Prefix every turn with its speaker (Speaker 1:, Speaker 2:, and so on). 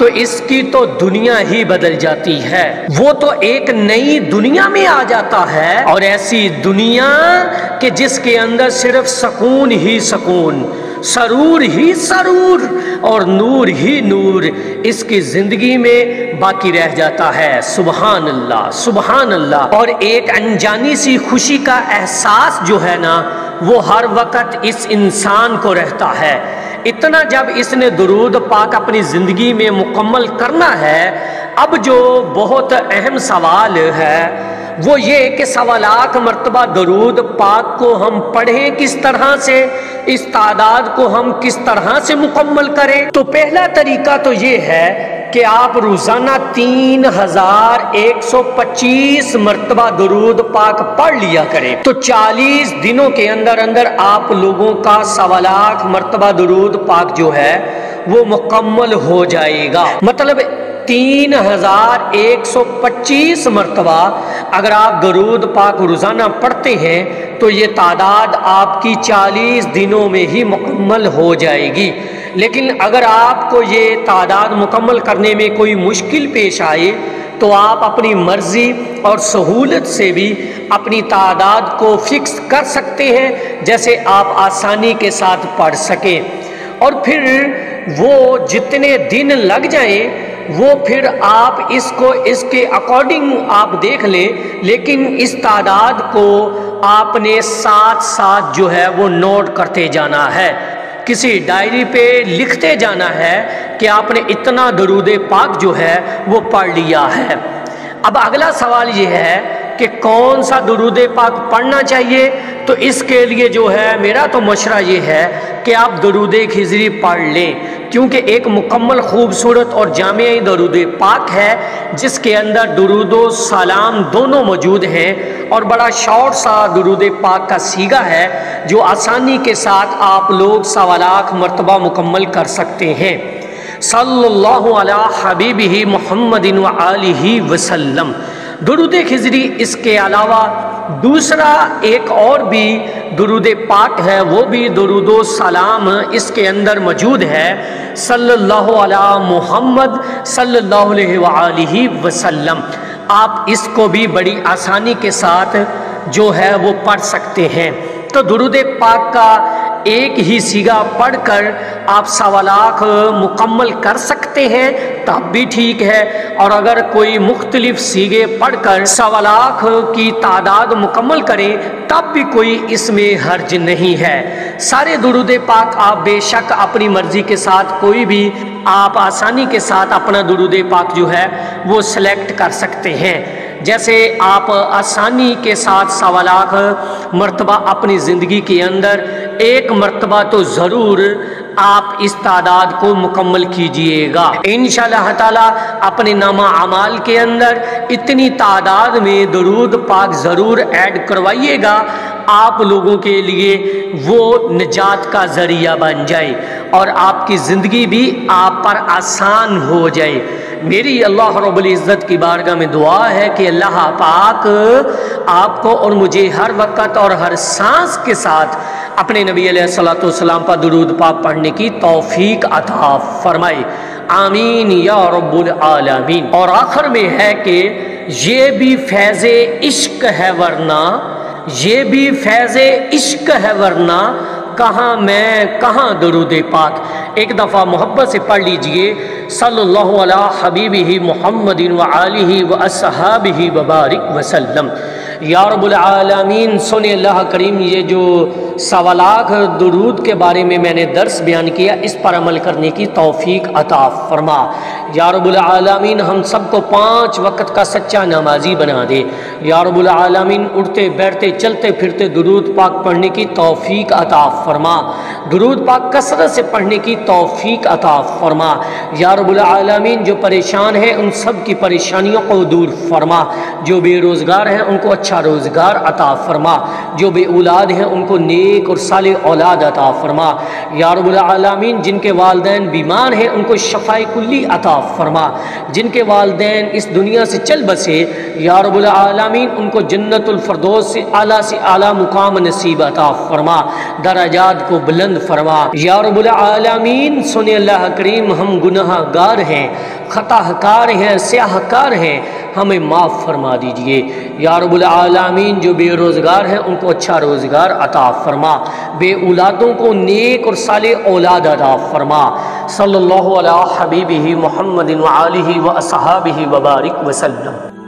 Speaker 1: تو اس کی تو دنیا ہی بدل جاتی ہے، وہ تو ایک نئی دنیا میں آ جاتا ہے، اور ایسی دنیا کہ جس کے اندر صرف سکون ہی سکون، سرور ہی سرور اور نور ہی نور اس کی زندگی میں باقی رہ جاتا ہے۔ سبحان اللہ سبحان اللہ۔ اور ایک انجانی سی خوشی کا احساس جو ہے نا وہ ہر وقت اس انسان کو رہتا ہے۔ اتنا جب اس نے درود پاک اپنی زندگی میں مکمل کرنا ہے، اب جو بہت اہم سوال ہے وہ یہ کہ 1.25 مرتبہ درود پاک کو ہم پڑھیں کس طرح سے، اس تعداد کو ہم کس طرح سے مکمل کریں۔ تو پہلا طریقہ تو یہ ہے کہ آپ روزانہ 3125 مرتبہ درود پاک پڑھ لیا کریں، تو 40 دنوں کے اندر اندر آپ لوگوں کا 1.25 مرتبہ درود پاک جو ہے وہ مکمل ہو جائے گا۔ مطلب 3125 مرتبہ اگر آپ درود پاک روزانہ پڑھتے ہیں تو یہ تعداد آپ کی 40 دنوں میں ہی مکمل ہو جائے گی۔ لیکن اگر آپ کو یہ تعداد مکمل کرنے میں کوئی مشکل پیش آئے تو آپ اپنی مرضی اور سہولت سے بھی اپنی تعداد کو فکس کر سکتے ہیں، جیسے آپ آسانی کے ساتھ پڑھ سکیں، اور پھر وہ جتنے دن لگ جائیں وہ پھر آپ اس کو اس کے اکارڈنگ آپ دیکھ لیں، لیکن اس تعداد کو آپ نے ساتھ ساتھ جو ہے وہ نوٹ کرتے جانا ہے، کسی ڈائری پہ لکھتے جانا ہے کہ آپ نے اتنا درود پاک جو ہے وہ پڑھ لیا ہے۔ اب اگلا سوال یہ ہے کہ کون سا درود پاک پڑھنا چاہیے، تو اس کے لیے جو ہے میرا تو مشورہ یہ ہے کہ آپ درود خضری پڑھ لیں، کیونکہ ایک مکمل خوبصورت اور جامع درود پاک ہے جس کے اندر درود و سلام دونوں موجود ہیں، اور بڑا شارٹ سا درود پاک کا صیغہ ہے جو آسانی کے ساتھ آپ لوگ 1.25 مرتبہ مکمل کر سکتے ہیں۔ صلی اللہ علی حبیبہ محمد وآلہ وسلم۔ درود خضری اس کے علاوہ دوسرا ایک اور بھی درود پاک ہے، وہ بھی درود و سلام اس کے اندر موجود ہے، صلی اللہ علی محمد صلی اللہ علیہ وآلہ وسلم۔ آپ اس کو بھی بڑی آسانی کے ساتھ جو ہے وہ پڑھ سکتے ہیں۔ تو درود پاک کا ایک ہی صیغہ پڑھ کر آپ 1.25 مکمل کر سکتے ہیں تب بھی ٹھیک ہے، اور اگر کوئی مختلف صیغے پڑھ کر 1.25 کی تعداد مکمل کریں تب بھی کوئی اس میں حرج نہیں ہے۔ سارے درود پاک آپ بے شک اپنی مرضی کے ساتھ کوئی بھی آپ آسانی کے ساتھ اپنا درود پاک جو ہے وہ سلیکٹ کر سکتے ہیں۔ جیسے آپ آسانی کے ساتھ 1.25 مرتبہ اپنی زندگی کے اندر ایک مرتبہ تو ضرور آپ اس تعداد کو مکمل کیجئے گا۔ انشاءاللہ تعالی اپنے نامہ اعمال کے اندر اتنی تعداد میں درود پاک ضرور ایڈ کروائیے گا، آپ لوگوں کے لیے وہ نجات کا ذریعہ بن جائے اور آپ کی زندگی بھی آپ پر آسان ہو جائے۔ میری اللہ رب العزت کی بارگاہ میں دعا ہے کہ اللہ پاک آپ کو اور مجھے ہر وقت اور ہر سانس کے ساتھ اپنے نبی علیہ السلام پر درود پاک پڑھنے کی توفیق عطا فرمائے، آمین یا رب العالمین۔ اور آخر میں ہے کہ یہ بھی فیض عشق ہے ورنہ، یہ بھی فیض عشق ہے ورنہ کہاں میں کہاں درود پاک۔ ایک دفعہ محبت سے پڑھ لیجئے، صلی اللہ علی حبیبہ محمد وآلہ واصحابہ وبارک وسلم۔ یا رب العالمین، سنے اللہ کریم یہ جو 1.25 درود کے بارے میں نے درس بیان کیا، اس پر عمل کرنے کی توفیق عطا فرما۔ یا رب العالمین ہم سب کو 5 وقت کا سچا نمازی بنا دے۔ یا رب العالمین اٹھتے بیٹھتے چلتے پھرتے درود پاک پڑھنے کی توفیق عطا فرما، درود پاک کثرت سے پڑھنے کی توفیق عطا فرما۔ یا رب العالمین جو پریشان ہیں ان سب کی پریشانیوں کو دور فرما، جو بے روزگار ہیں ان کو اچھا روزگار عطا فرما، جو بے اولاد ہیں ان کو نیک اور صالح اولاد عطا فرما۔ یا رب العالمین جن کے والدین بیمار ہیں ان کو شفاء کلی عطا فرما، جن کے والدین اس دنیا سے چل بسے یا رب العالمین ان کو جنت الفردوس سے اعلیٰ مقام نصیب عطا فرما، درجات کو بلند فرما یا رب العالمین۔ سنے اللہ کریم ہم گناہ گار ہیں، خطا کار ہیں، سیاہ کار ہیں، ہمیں معاف فرما دیجئے یا رب العالمین۔ جو بے روزگار ہیں ان کو اچھا روزگار عطا فرما، بے اولادوں کو نیک اور صالح اولاد عطا فرما۔ صلی اللہ علی حبیبہ محمد وآلہ وصحابہ وبارک وسلم۔